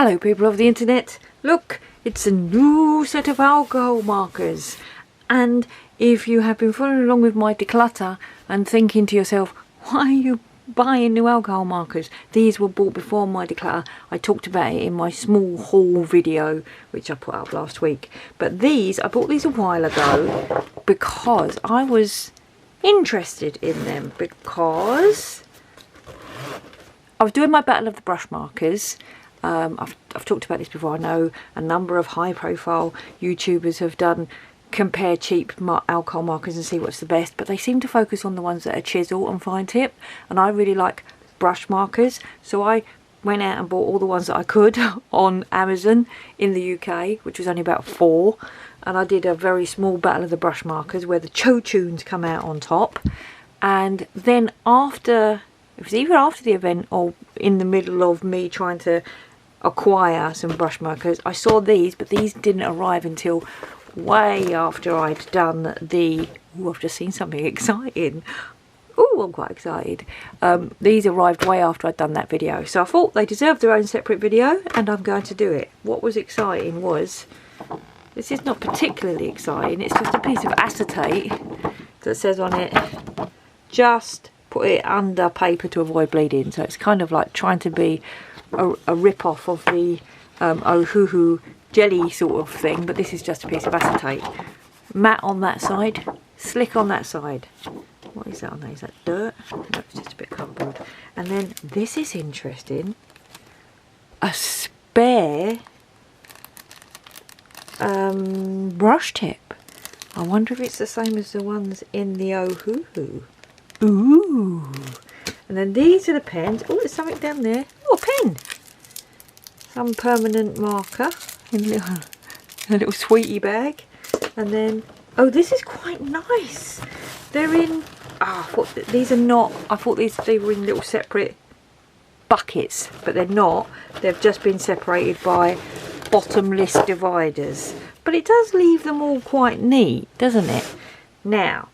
Hello people of the internet, look, it's a new set of alcohol markers, and if you have been following along with my declutter and thinking to yourself, why are you buying new alcohol markers? These were bought before my declutter. I talked about it in my small haul video which I put up last week, but these, I bought these a while ago because I was interested in them, because I was doing my battle of the brush markers. I've talked about this before. I know a number of high profile YouTubers have done compare cheap alcohol markers and see what's the best, but they seem to focus on the ones that are chisel and fine tip, and I really like brush markers, so I went out and bought all the ones that I could on Amazon in the UK, which was only about 4, and I did a very small battle of the brush markers where the Cho-Tunes come out on top. And then after, it was either after the event or in the middle of me trying to acquire some brush markers, I saw these, but these didn't arrive until way after I'd done the... Ooh, I've just seen something exciting. Ooh, I'm quite excited. These arrived way after I'd done that video, so I thought they deserved their own separate video, and I'm going to do it. What was exciting was, this is not particularly exciting, it's just a piece of acetate that says on it, just put it under paper to avoid bleeding. So it's kind of like trying to be a rip-off of the Ohuhu jelly sort of thing, but this is just a piece of acetate. Matte on that side, slick on that side. What is that on there? Is that dirt? No, it's just a bit of cardboard. And then this is interesting, a spare brush tip. I wonder if it's the same as the ones in the Ohuhu. Ooh. And then these are the pens. Oh, there's something down there. Oh, a pen. Some permanent marker in a little sweetie bag. And then, oh, this is quite nice. They're in, I thought these are not, I thought they were in little separate buckets, but they're not. They've just been separated by bottomless dividers. But it does leave them all quite neat, doesn't it? Now,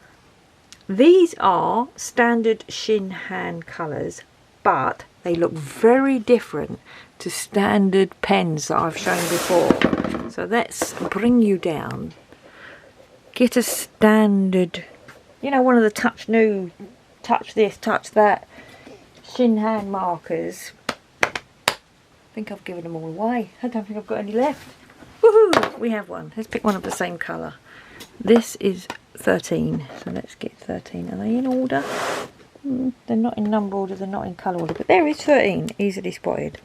these are standard Shin hand colours, but they look very different to standard pens that I've shown before. So let's bring you down. Get a standard, you know, one of the touch new, touch this, touch that Shin hand markers. I think I've given them all away. I don't think I've got any left. Woohoo! We have one. Let's pick one of the same colour. This is 13, so let's get 13. Are they in order? They're not in number order, they're not in colour order, but there is 13, easily spotted.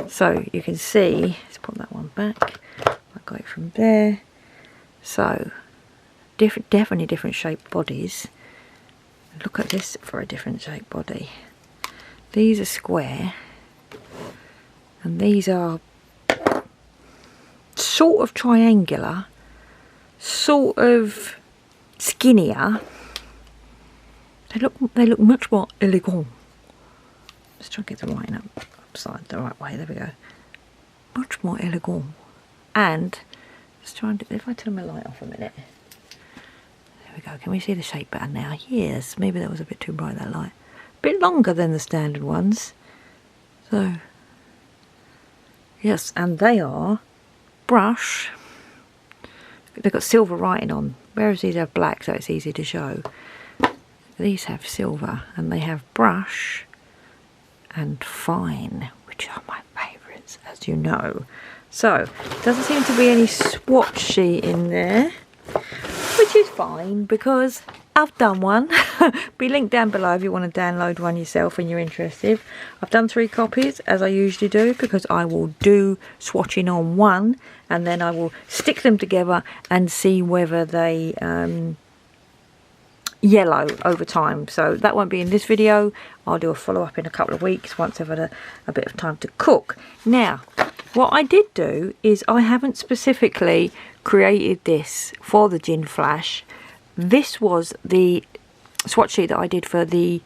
So you can see, let's put that one back. I got it from there. So definitely different shaped bodies. Look at this for a different shaped body. These are square, and these are sort of triangular, sort of skinnier. They look much more elegant. Let's try and get the writing up upside the right way. There we go. Much more elegant. And let's try and, if I turn my light off a minute. There we go. Can we see the shape better now? Yes, maybe that was a bit too bright, that light. A bit longer than the standard ones. So yes, and they are brush. They've got silver writing on, whereas these have black, so it's easy to show. These have silver, and they have brush and fine, which are my favourites, as you know. So, doesn't seem to be any swatchy in there, which is fine because I've done one. Be linked down below if you want to download one yourself and you're interested. I've done 3 copies, as I usually do, because I will do swatching on one and then I will stick them together and see whether they yellow over time. So that won't be in this video. I'll do a follow-up in a couple of weeks once I've had a bit of time to cook. Now, what I did do is I haven't specifically created this for the Ginflash. This was the swatch sheet that I did for the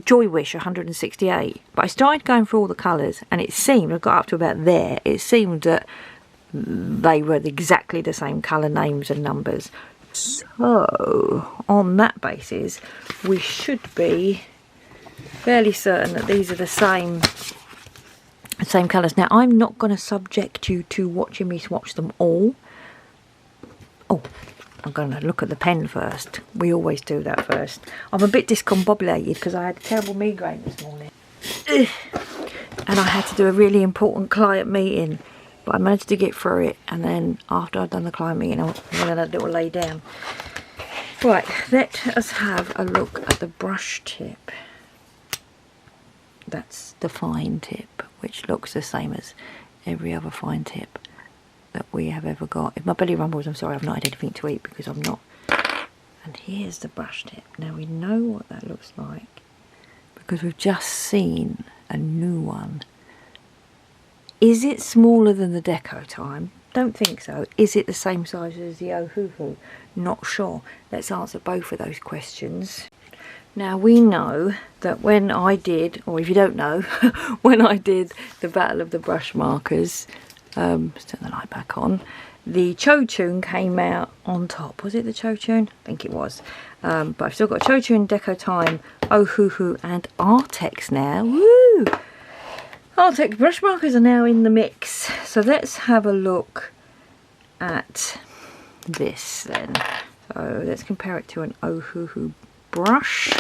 Joy Wish 168, but I started going through all the colours, and it seemed, I got up to about there, it seemed that they were exactly the same colour names and numbers. So on that basis we should be fairly certain that these are the same Same colours. Now I'm not going to subject you to watching me swatch them all. Oh, I'm going to look at the pen first. We always do that first. I'm a bit discombobulated because I had a terrible migraine this morning. Ugh. And I had to do a really important client meeting. But I managed to get through it. And then after I'd done the client meeting, I had a little lay down. Right, let us have a look at the brush tip. That's the fine tip, which looks the same as every other fine tip that we have ever got. If my belly rumbles, I'm sorry, I've not had anything to eat because I'm not. And here's the brush tip. Now we know what that looks like because we've just seen a new one. Is it smaller than the Deco Time? Don't think so. Is it the same size as the Ohuhu? Not sure. Let's answer both of those questions. Now we know that when I did, or if you don't know, when I did the Battle of the Brush Markers, let's turn the light back on, the Cho-Chun came out on top. Was it the Cho-Chun? I think it was. But I've still got Cho-Chun, Deco Time, Ohuhu and Artex now. Woo! Artex brush markers are now in the mix. So let's have a look at this then. So let's compare it to an Ohuhu brush.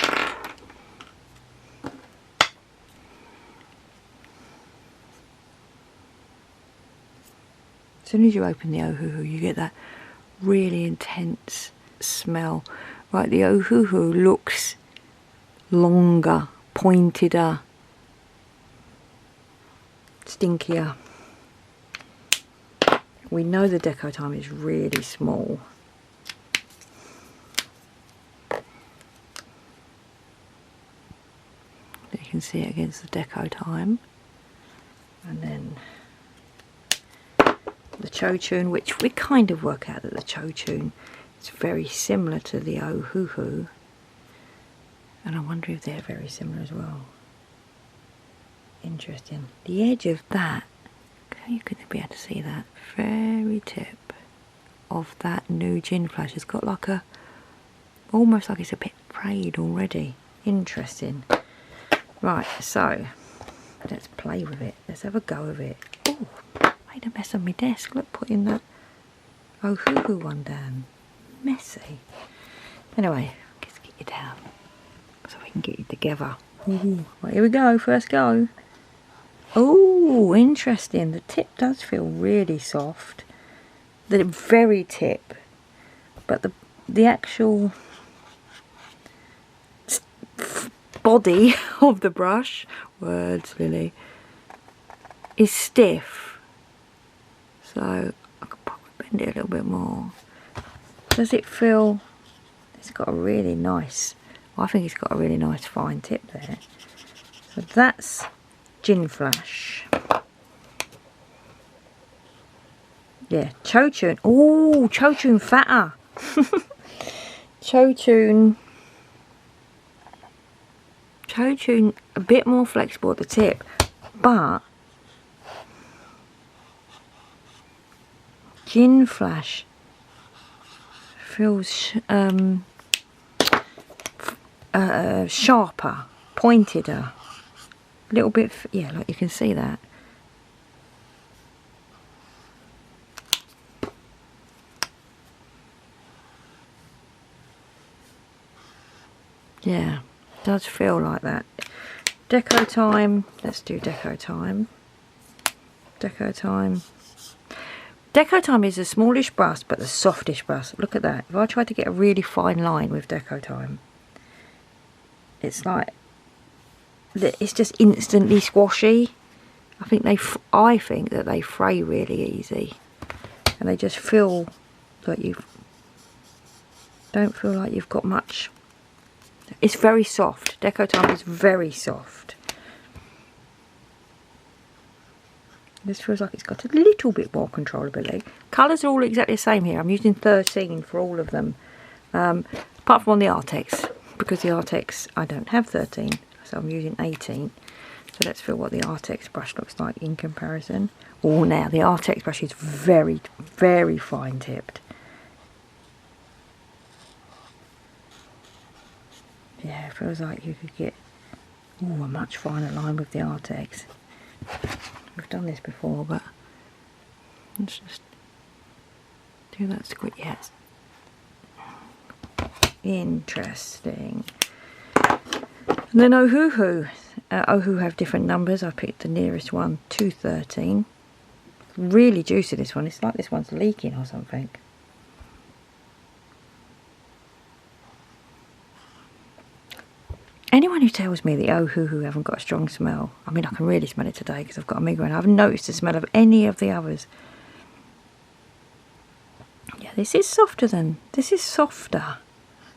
As soon as you open the Ohuhu, you get that really intense smell. Right, the Ohuhu looks longer, pointeder, stinkier. We know the Deco Time is really small. You can see it against the Deco Time. And then the Cho-Chun, which we kind of work out that the Cho-Chun is very similar to the Ohuhu. And I wonder if they're very similar as well. Interesting. The edge of that, you couldn't be able to see that, very tip of that new Ginflash has got like a, almost like it's a bit frayed already. Interesting. Right, so let's play with it. Let's have a go of it. Oh, made a mess on my desk. Look, putting that Ohuhu one down. Messy. Anyway, let's get you down so we can get you together. Ooh. Right, here we go, first go. Oh, interesting. The tip does feel really soft. The very tip, but the actual body of the brush, words Lily, is stiff. So I could probably bend it a little bit more. Does it feel? It's got a really nice. I think it's got a really nice fine tip there. So that's Ginflash. Yeah, Cho-Chun. Oh, Cho-Chun fatter. Cho-Chun a bit more flexible at the tip, but Ginflash feels sharper, pointeder. A little bit, yeah, like you can see that. Yeah, does feel like that. Deco Time, let's do Deco Time. Deco Time. Deco Time is the smallish brush but the softish brush. Look at that. If I try to get a really fine line with Deco Time, it's like, it's just instantly squashy. I think that they fray really easy, and they just feel like don't feel like you've got much. It's very soft. Deco Time is very soft. This feels like it's got a little bit more controllability. Colours are all exactly the same here. I'm using 13 for all of them, apart from on the Artex, because the Artex I don't have 13, so I'm using 18. So let's feel what the Artex brush looks like in comparison. Oh, now the Artex brush is very, very fine tipped. Yeah, it feels like you could get a much finer line with the Artex. we've done this before, but let's just do that squid. Yes. Interesting. And then Ohuhu. Ohuhu have different numbers. I picked the nearest one, 213. Really juicy, this one. It's like this one's leaking or something. Anyone who tells me the Ohuhu haven't got a strong smell, I mean, I can really smell it today because I've got a migraine. I haven't noticed the smell of any of the others. Yeah, this is softer than, this is softer.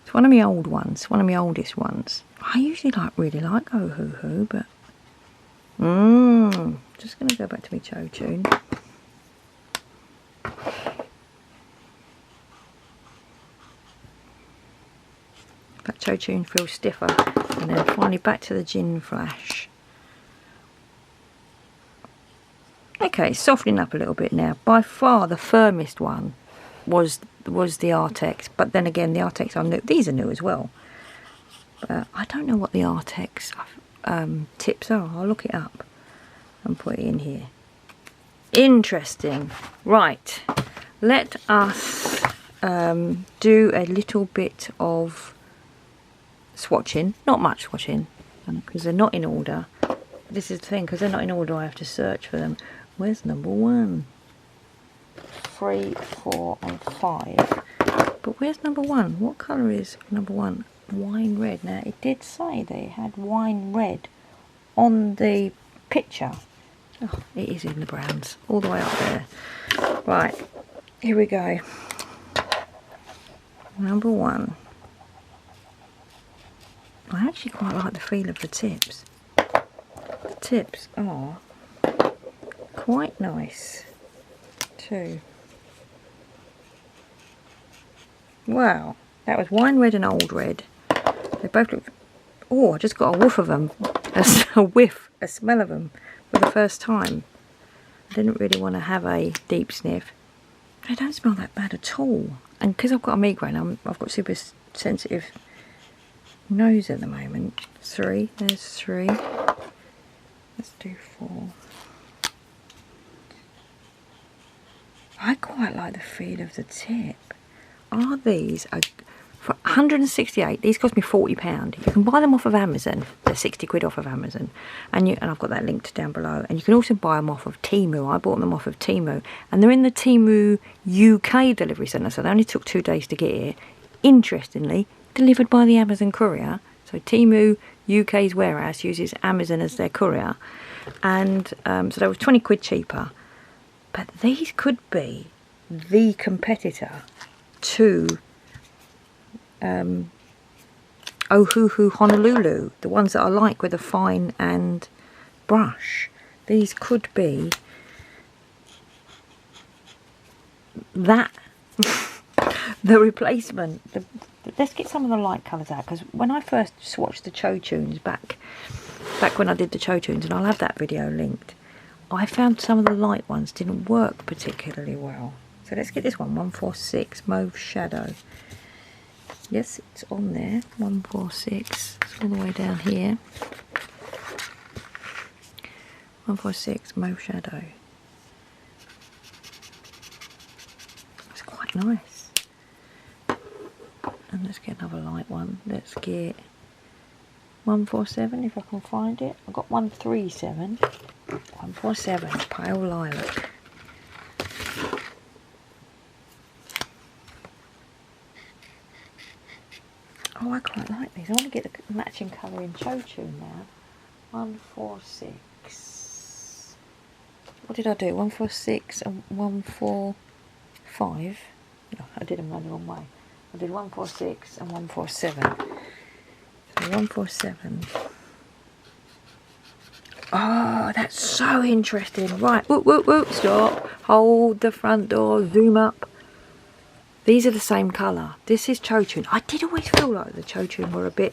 It's one of my old ones, one of my oldest ones. I usually really like Ohuhu, but just going to go back to my Cho Tune. That Cho Tune feels stiffer. And then finally back to the Ginflash. Okay, softening up a little bit now. By far the firmest one was the Artex, but then again the Artex are new. These are new as well. But I don't know what the Artex tips are. I'll look it up and put it in here. Interesting. Right, let us do a little bit of swatching. Not much swatching because they're not in order. This is the thing, because they're not in order, I have to search for them. Where's number 1? 3, 4 and 5. But where's number 1? What colour is number 1? Wine red. Now it did say they had wine red on the picture. Oh, it is in the browns, all the way up there. Right, here we go. Number 1. I actually quite like the feel of the tips. The tips are quite nice too. Wow, that was wine red and old red. They both look... Oh, I just got a whiff of them. A smell of them for the first time. I didn't really want to have a deep sniff. They don't smell that bad at all. And because I've got a migraine, I've got super sensitive nose at the moment. 3, there's 3. Let's do 4. I quite like the feel of the tip. Are these for 168? These cost me £40. You can buy them off of Amazon. They're 60 quid off of Amazon, and I've got that linked down below. And you can also buy them off of Temu. I bought them off of Temu, and they're in the Temu UK delivery centre, so they only took 2 days to get here. Interestingly, delivered by the Amazon courier. So Temu UK's warehouse uses Amazon as their courier, and so they were 20 quid cheaper. But these could be the competitor to Ohuhu Honolulu, the ones that I like with a fine and brush. These could be that. The replacement. Let's get some of the light colours out, because when I first swatched the Cho Tunes back when I did the Cho Tunes, and I'll have that video linked, I found some of the light ones didn't work particularly well. So let's get this one, 146 Mauve Shadow. Yes, it's on there, 146. It's all the way down here. 146 Mauve Shadow. It's quite nice. And let's get another light one. Let's get 147 if I can find it. I've got 137. 147 Pale Lilac. Oh, I quite like these. I want to get the matching colour in Cho Tune now. 146. What did I do? 146 and 145. No, I did them the wrong way. I did 146 and 147. So 147. Oh, that's so interesting. Right, whoop, whoop, whoop, stop. Hold the front door, zoom up. These are the same colour. This is Cho Tune. I did always feel like the Cho Tune were a bit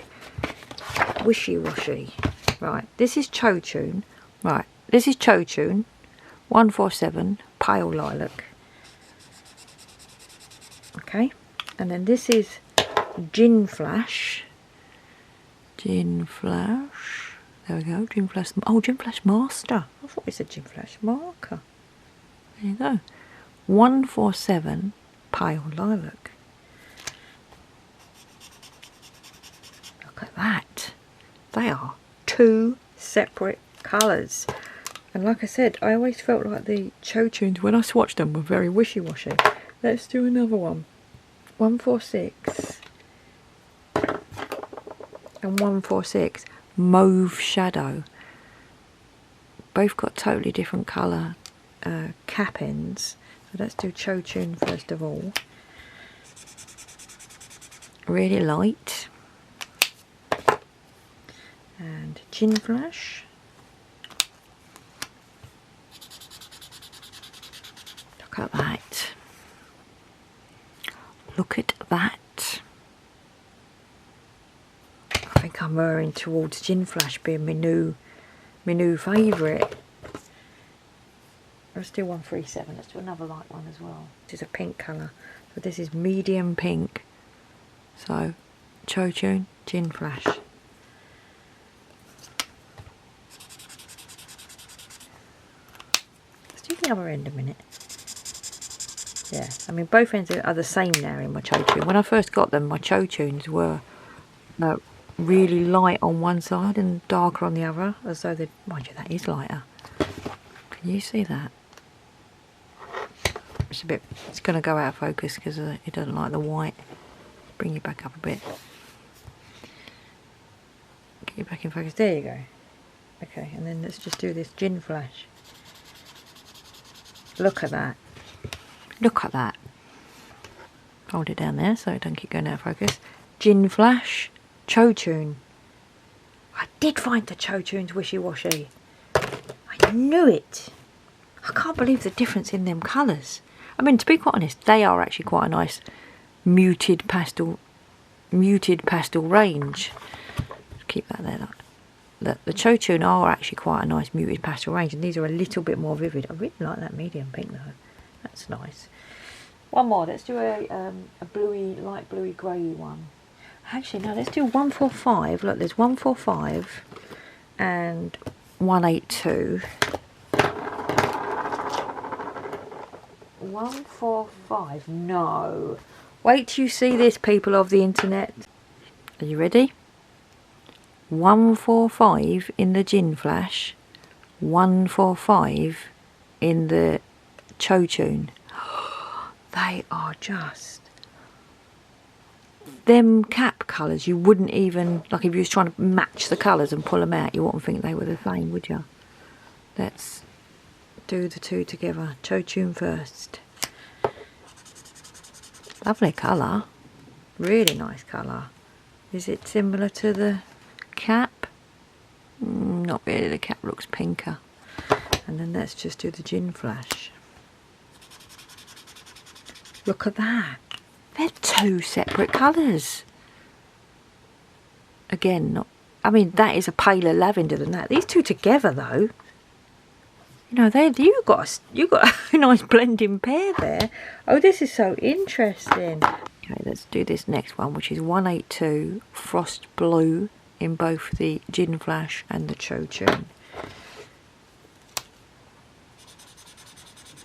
wishy-washy. Right, this is Cho Tune. Right, this is Cho Tune. 147 Pale Lilac. Okay, and then this is Ginflash. Ginflash. There we go, Ginflash. Oh, Ginflash Master. I thought it said Ginflash Marker. There you go. 147 Pale Lilac. Look at that. They are 2 separate colours. And like I said, I always felt like the Cho tunes when I swatched them were very wishy-washy. Let's do another one. 146 and 146 Mauve Shadow. Both got totally different colour cap ends. So let's do Cho tune first of all. Really light. And Ginflash. Look at that. Look at that. I think I'm erring towards Ginflash being my new favourite. Let's do 137. Let's do another light one as well. This is a pink colour. So this is medium pink. So Cho tune, Ginflash. Let's do the other end a minute. Yeah, I mean both ends are the same now in my Cho tune. When I first got them, my Cho tunes were really light on one side and darker on the other, as though they, mind you, that is lighter. Can you see that? It's going to go out of focus because it doesn't like the white. Bring you back up a bit. Get you back in focus. There you go. Okay, and then let's just do this Ginflash. Look at that. Look at that. Hold it down there so it don't keep going out of focus. Ginflash, Cho tune. I did find the Cho tunes wishy-washy. I knew it. I can't believe the difference in them colours. I mean, to be quite honest, they are actually quite a nice muted pastel range. Keep that there. The Cho tune are actually quite a nice muted pastel range, and these are a little bit more vivid. I really like that medium pink though. That's nice. One more. Let's do a bluey, light bluey grey one. Actually, no. Let's do 145. Look, there's 145 and 182. 145. No. Wait till you see this, people of the internet. Are you ready? 145 in the Ginflash, 145 in the Cho tune. They are just them cap colours. You wouldn't even, like if you was trying to match the colours and pull them out, you wouldn't think they were the same, would you? Let's do the two together. Cho tune first. Lovely colour. Really nice colour. Is it similar to the cap? Not really, the cap looks pinker. And then let's just do the Ginflash. Look at that. They're 2 separate colours. Again, not, I mean, that is a paler lavender than that. These two together though, you know, you got a nice blending pair there. Oh, this is so interesting. Okay, let's do this next one, which is 182 Frost Blue in both the Ginflash and the Cho tune.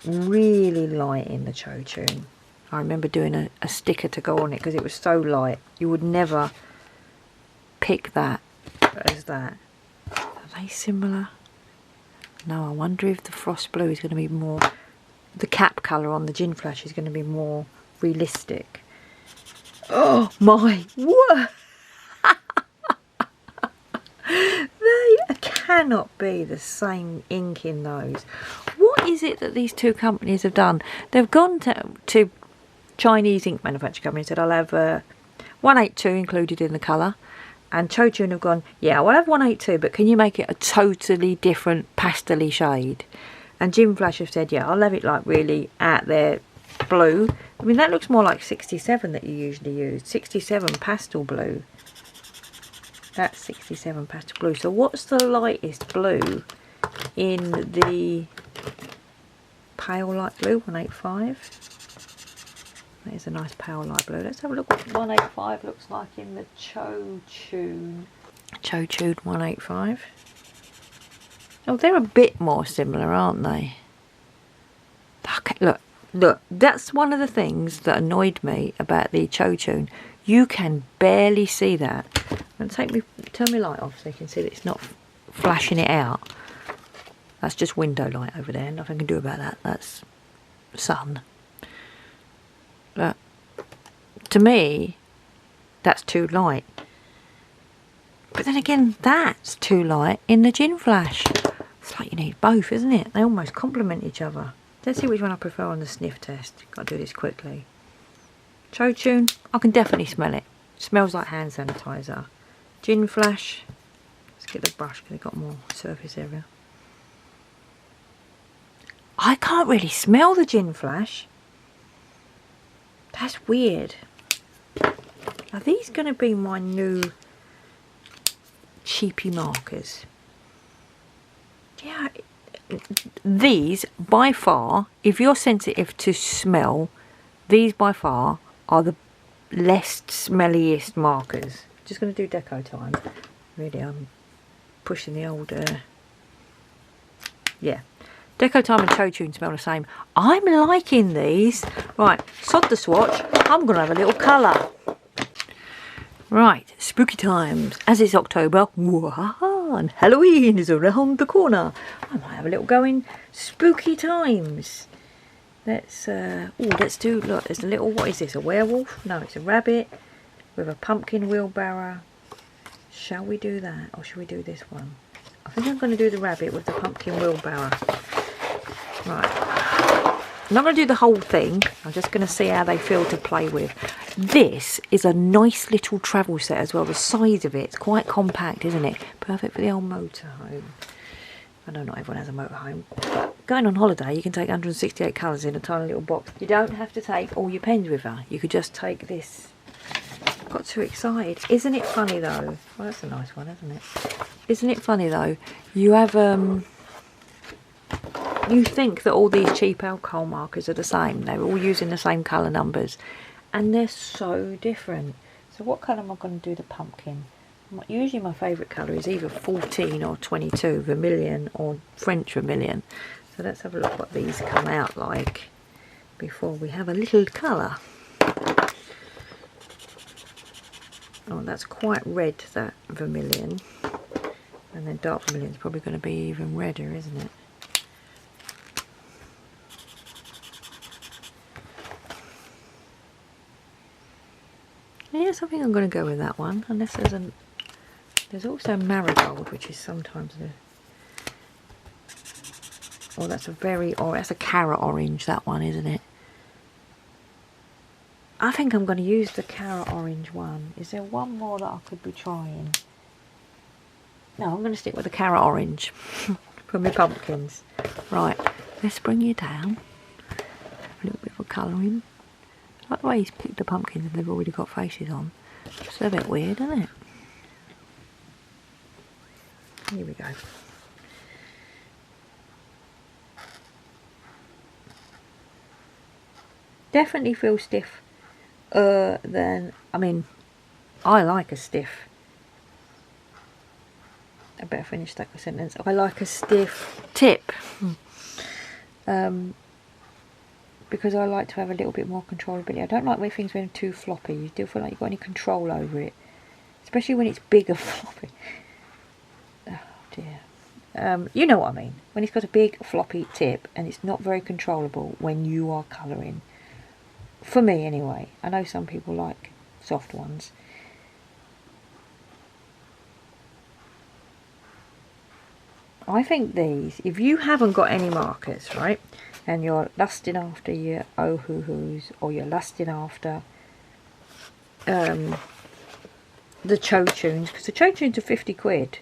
Really light in the Cho tune. I remember doing a sticker to go on it because it was so light. You would never pick that as that. Are they similar? No, I wonder if the Frost Blue is going to be more, the cap colour on the Ginflash is going to be more realistic. Oh my, what? They cannot be the same ink in those. What is it that these two companies have done? They've gone to Chinese ink manufacturer company and said, I'll have 182 included in the colour. And Cho tune have gone, yeah, we'll have 182, but can you make it a totally different pastel-y shade? And Ginflash have said, yeah, I'll have it like really out there blue. I mean, that looks more like 67 that you usually use. 67 pastel blue. That's 67 pastel blue. So what's the lightest blue in the pale light blue? 185. That is a nice pale light blue. Let's have a look what 185 looks like in the Cho tune. Cho tune 185. Oh, they're a bit more similar, aren't they? Okay, look, that's one of the things that annoyed me about the Cho-Chun. You can barely see that. And turn my light off so you can see that it's not flashing it out. That's just window light over there. Nothing I can do about that. That's sun. But to me, that's too light. But then again, that's too light in the Ginflash. It's like you need both, isn't it? They almost complement each other. Let's see which one I prefer on the sniff test. Got to do this quickly. Cho-Chun, I can definitely smell it. Smells like hand sanitizer. Ginflash. Let's get the brush because it's got more surface area. I can't really smell the Ginflash. That's weird. Are these going to be my new cheapy markers? Yeah, these by far, if you're sensitive to smell, these by far are the less smelliest markers. Just going to do deco time. Really, I'm pushing the old, yeah. Deco time and Cho-Chun smell the same. I'm liking these. Right, sod the swatch. I'm going to have a little colour. Right, spooky times. As it's October, and Halloween is around the corner. I might have a little go in spooky times. Let's do, look, there's a little, what is this, a werewolf? No, it's a rabbit with a pumpkin wheelbarrow. Shall we do that, or should we do this one? I think I'm going to do the rabbit with the pumpkin wheelbarrow. Right. I'm not going to do the whole thing. I'm just going to see how they feel to play with. This is a nice little travel set as well. The size of it's quite compact, isn't it? Perfect for the old motorhome. I know not everyone has a motorhome, but going on holiday you can take 168 colours in a tiny little box. You don't have to take all your pens with her. You could just take this. Got too excited. Isn't it funny though? Well, that's a nice one, isn't it? Isn't it funny though? You have you think that all these cheap alcohol markers are the same. They're all using the same colour numbers. And they're so different. So what colour am I going to do the pumpkin? Usually my favourite colour is either 14 or 22, vermilion or French vermilion. So let's have a look what these come out like before we have a little colour. Oh, that's quite red, that vermilion. And then dark vermilion is probably going to be even redder, isn't it? Yes, I think I'm going to go with that one, unless there's also marigold, which is sometimes oh, that's a that's a carrot orange, that one, isn't it? I think I'm going to use the carrot orange one. Is there one more that I could be trying? No, I'm going to stick with the carrot orange for my pumpkins. Right, let's bring you down. A little bit of a colouring. I like the way he's picked the pumpkins and they've already got faces on. It's a bit weird, isn't it? Here we go. Definitely feel stiff than, I mean, I like a stiff. I better finish that sentence. I like a stiff tip. Because I like to have a little bit more controllability. I don't like when things are too floppy. You still feel like you've got any control over it. Especially when it's big and floppy. Oh dear. You know what I mean. When it's got a big floppy tip and it's not very controllable when you are colouring. For me anyway. I know some people like soft ones. I think these, if you haven't got any markers, right, and you're lusting after your Ohuhus, or you're lusting after the Cho-Chuns, because the Cho-Chuns are 50 quid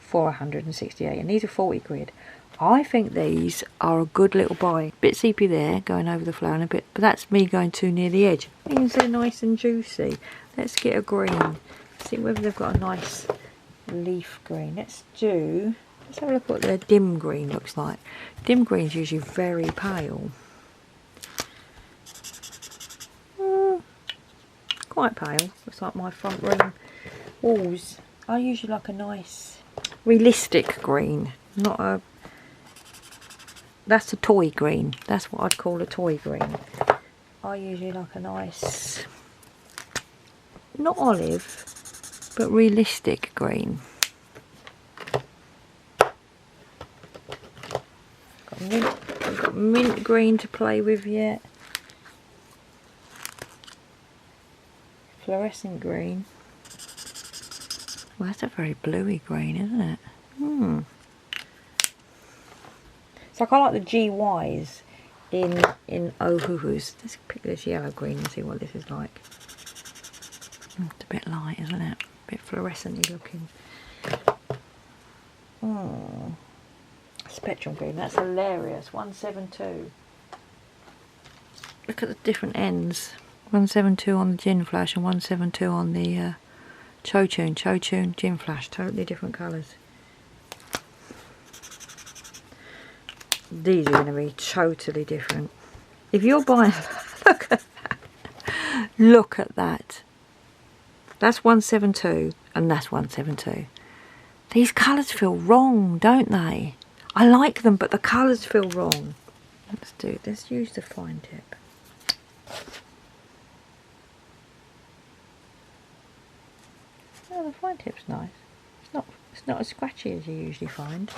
for 168 and these are 40 quid. I think these are a good little buy. Bit seepy there, going over the flower and a bit, but that's me going too near the edge. Means they're nice and juicy. Let's get a green. See whether they've got a nice leaf green. Let's have a look at what their dim green looks like. Dim green is usually very pale. Quite pale. Looks like my front room walls. I usually like a nice realistic green. Not a... That's a toy green. That's what I'd call a toy green. I usually like a nice, not olive, but realistic green. I've got mint green to play with yet. Fluorescent green. Well, that's a very bluey green, isn't it? It's like I like the GYs in Ohuhus. Let's pick this yellow green and see what this is like. It's a bit light, isn't it? A bit fluorescent-y looking. Spectrum green, that's hilarious. 172. Look at the different ends. 172 on the Ginflash and 172 on the Chotune, Ginflash. Totally different colours. These are going to be totally different. If you're buying... Look at that. Look at that. That's 172 and that's 172. These colours feel wrong, don't they? I like them, but the colours feel wrong. Let's use the fine tip. Oh, the fine tip's nice. It's not as scratchy as you usually find.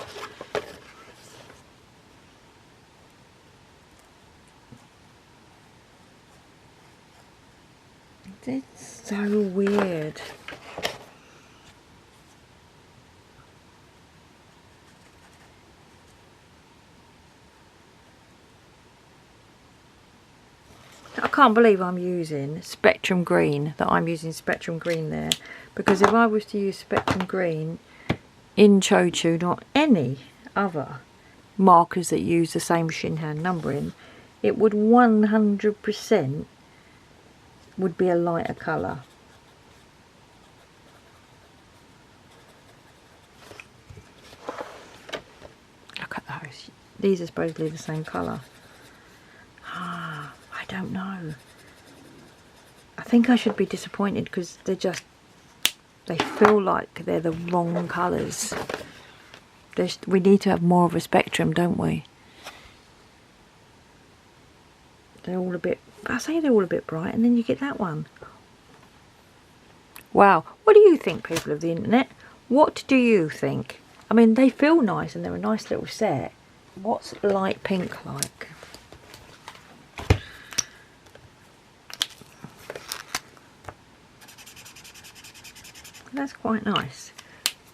It's so weird. I can't believe I'm using Spectrum Green, there, because if I was to use Spectrum Green in Chotune or any other markers that use the same Shinhan numbering, it would 100% would be a lighter colour. Look at those. These are supposedly the same colour. I don't know. I think I should be disappointed because they feel like they're the wrong colours. We need to have more of a spectrum, don't we? They're all a bit, I say they're all a bit bright, and then you get that one. Wow, what do you think, people of the internet? What do you think? I mean, they feel nice and they're a nice little set. What's light pink like? That's quite nice.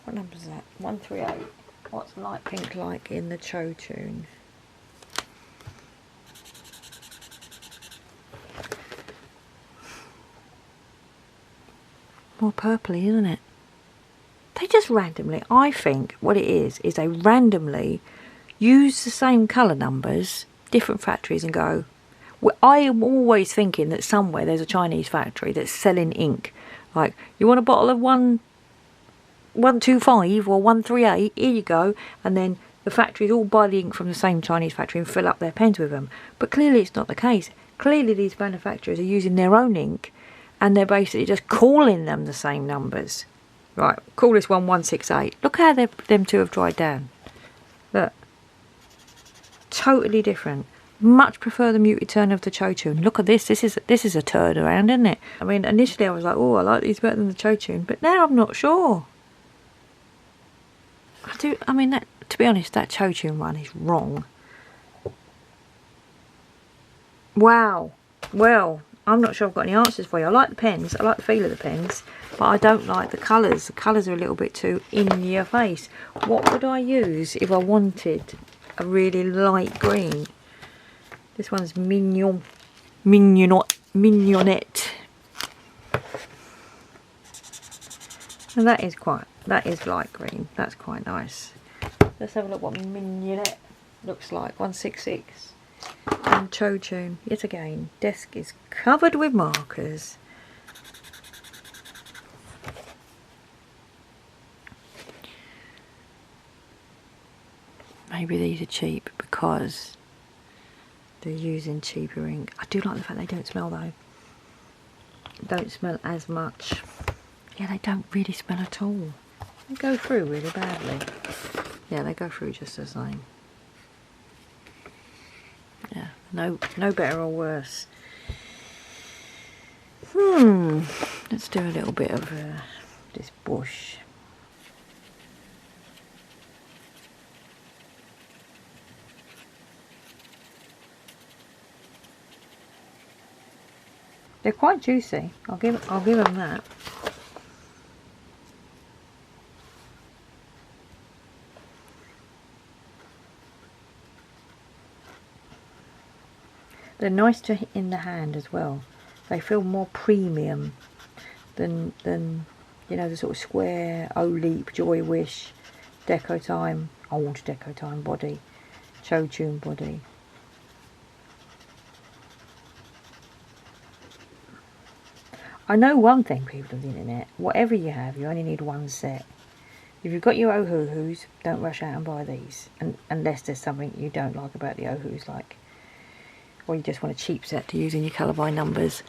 What number is that? 138. What's light pink like in the Chotune? More purpley, isn't it? They just randomly, I think what it is they randomly use the same colour numbers, different factories, and go, well, I am always thinking that somewhere there's a Chinese factory that's selling ink. Like, you want a bottle of 125 or 138, here you go. And then the factories all buy the ink from the same Chinese factory and fill up their pens with them. But clearly it's not the case. Clearly these manufacturers are using their own ink and they're basically just calling them the same numbers. Right, call this one 168. Look how them two have dried down. Look. Totally different. Much prefer the muted turn of the Chotune. Look at this. This is a turnaround, isn't it? I mean, initially I was like, oh, I like these better than the Chotune, but now I'm not sure. I mean, to be honest, that Chotune one is wrong. Wow. Well, I'm not sure I've got any answers for you. I like the pens. I like the feel of the pens, but I don't like the colours. The colours are a little bit too in your face. What would I use if I wanted a really light green? This one's mignonette. And that is light green. That's quite nice. Let's have a look what mignonette looks like. 166. And Chotune. Yet again, desk is covered with markers. Maybe these are cheap because they're using cheaper ink. I do like the fact they don't smell though. Don't smell as much. Yeah, they don't really smell at all. They go through really badly. Yeah, they go through just the same. Yeah, no better or worse. Let's do a little bit of this bush. They're quite juicy. I'll give them that. They're nice to hit in the hand as well. They feel more premium than you know, the sort of square Oleap, Joy Wish, Deco Time, old Deco Time body, Cho Tune body. I know one thing, people of the internet, whatever you have, you only need one set. If you've got your Ohuhus, don't rush out and buy these, unless there's something you don't like about the Ohuhus, like, or you just want a cheap set to use in your colour by numbers.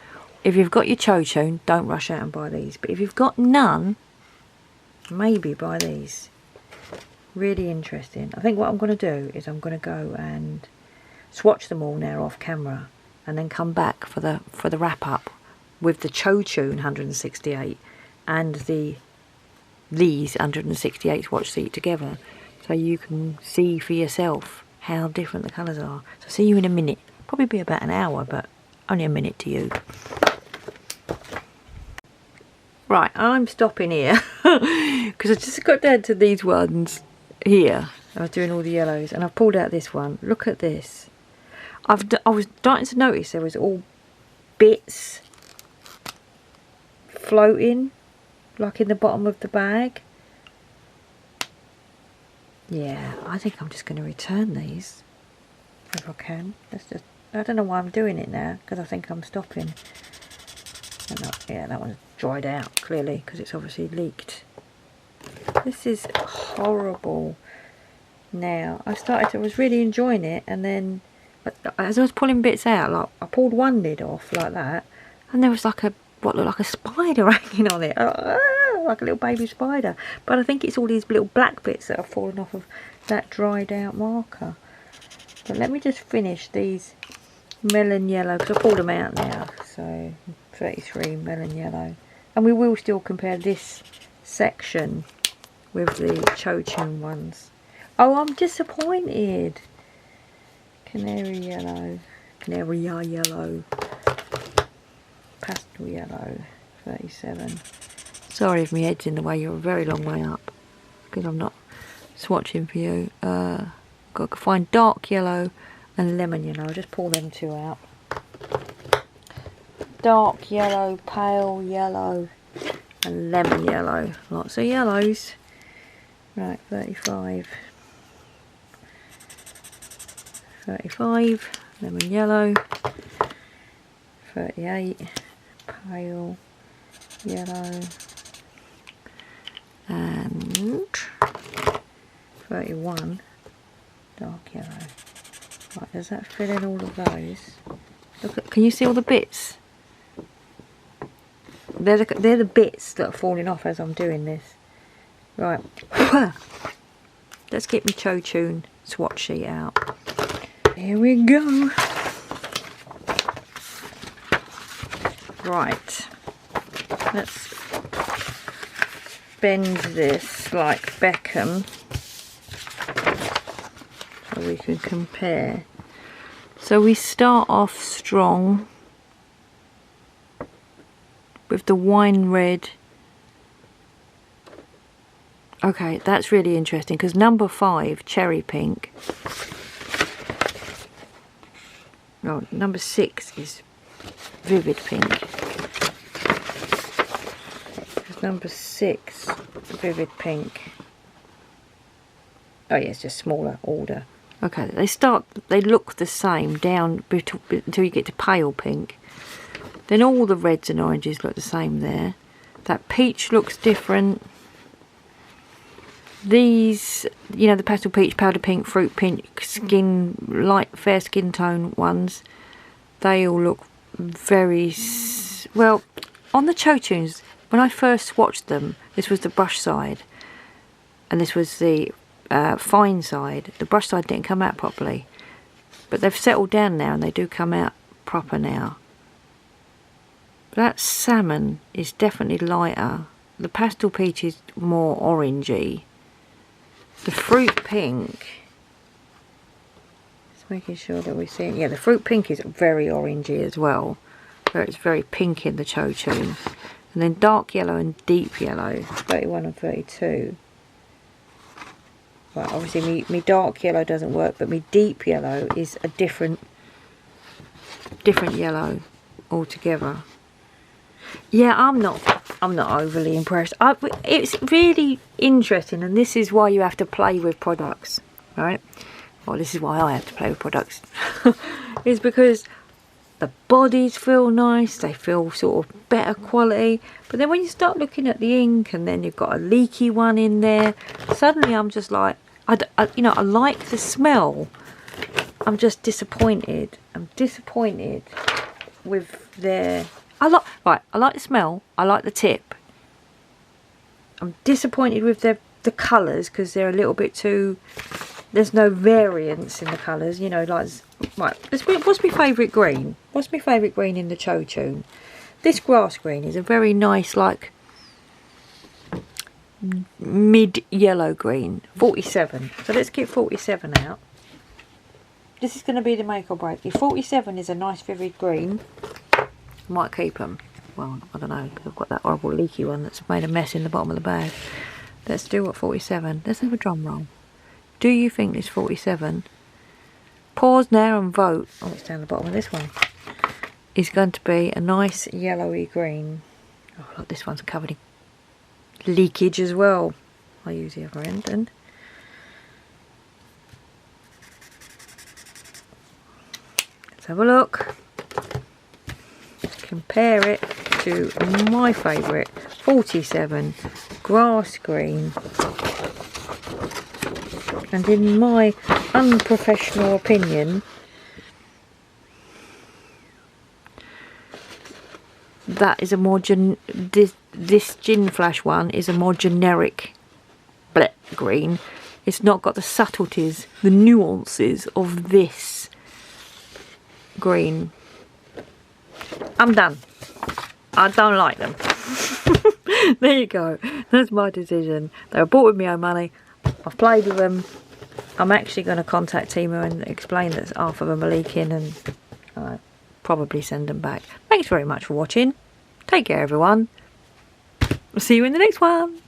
If you've got your Cho Tune, don't rush out and buy these. But if you've got none, maybe buy these. Really interesting. I think what I'm going to do is I'm going to go and swatch them all now off camera, and then come back for the wrap up with the Cho Tune 168 and these 168 swatch seat together, so you can see for yourself how different the colours are. So see you in a minute. Probably be about an hour, but only a minute to you. Right, I'm stopping here because I just got down to these ones here. I was doing all the yellows and I've pulled out this one. Look at this. I was starting to notice there was all bits floating like in the bottom of the bag. Yeah, I think I'm just going to return these if I can. I don't know why I'm doing it now, because I think I'm stopping. Yeah, that one's dried out clearly because it's obviously leaked. This is horrible. Now I was really enjoying it, and then as I was pulling bits out, like I pulled one lid off like that, and there was like what looked like a spider hanging on it, like a little baby spider. But I think it's all these little black bits that have fallen off of that dried out marker. But let me just finish these melon yellow, because I pulled them out now. So 33 melon yellow, and we will still compare this section with the Cho Tune ones. Oh, I'm disappointed. Canary yellow, pastel yellow, 37. Sorry if my head's in the way, you're a very long way up because I'm not swatching for you. Got to find dark yellow and lemon yellow. I'll just pull them two out. Dark yellow, pale yellow and lemon yellow. Lots of yellows. Right, 35. 35, lemon yellow. 38, pale yellow. And 31, dark yellow. Right, does that fill in all of those? Look at, can you see all the bits? They're the bits that are falling off as I'm doing this. Right, let's get my Cho Tune swatch sheet out. Here we go. Right, let's bend this like Beckham so we can compare. So we start off strong with the wine red. Okay, that's really interesting because number 5, cherry pink. No, number 6 is vivid pink. Number 6, vivid pink. Oh yeah, it's just smaller order. Okay, they look the same down until you get to pale pink. Then all the reds and oranges look the same there. That peach looks different. These, you know, the pastel peach, powder pink, fruit pink, light fair skin tone ones, they all look very well. On the Cho Tunes, when I first swatched them, this was the brush side and this was the fine side. The brush side didn't come out properly, but they've settled down now and they do come out proper now. That salmon is definitely lighter. The pastel peach is more orangey. The fruit pink, just making sure that we see it. Yeah, the fruit pink is very orangey as well. So it's very pink in the Cho Chun. And then dark yellow and deep yellow, 31 and 32. Right, obviously me dark yellow doesn't work, but me deep yellow is a different yellow altogether. Yeah, I'm not overly impressed. It's really interesting, and this is why you have to play with products, right? Well, this is why I have to play with products. Is because the bodies feel nice, they feel sort of better quality, but then when you start looking at the ink and then you've got a leaky one in there, suddenly I'm just like, you know, I like the smell, I'm just disappointed. I'm disappointed with their... I like the smell, I like the tip. I'm disappointed with the colours because they're a little bit too... There's no variance in the colours, you know, like... Right, what's my favourite green? What's my favourite green in the Cho Chun? This grass green is a very nice, like, mid-yellow green. 47. So let's get 47 out. This is going to be the make or break. If 47 is a nice vivid green, I might keep them. Well, I don't know, because I've got that horrible leaky one that's made a mess in the bottom of the bag. Let's do what 47. Let's have a drum roll. Do you think this 47, pause now and vote, oh it's down the bottom of this one, is going to be a nice yellowy green? Oh look, this one's covered in leakage as well. I'll use the other end and let's have a look. Compare it to my favourite 47 grass green. And in my unprofessional opinion, that is a more this Ginflash one is a more generic black green. It's not got the subtleties, the nuances of this green. I'm done. I don't like them. There you go. That's my decision. They were bought with my own money. I've played with them. I'm actually going to contact Temu and explain that half of them are leaking and probably send them back. Thanks very much for watching. Take care everyone. I'll see you in the next one.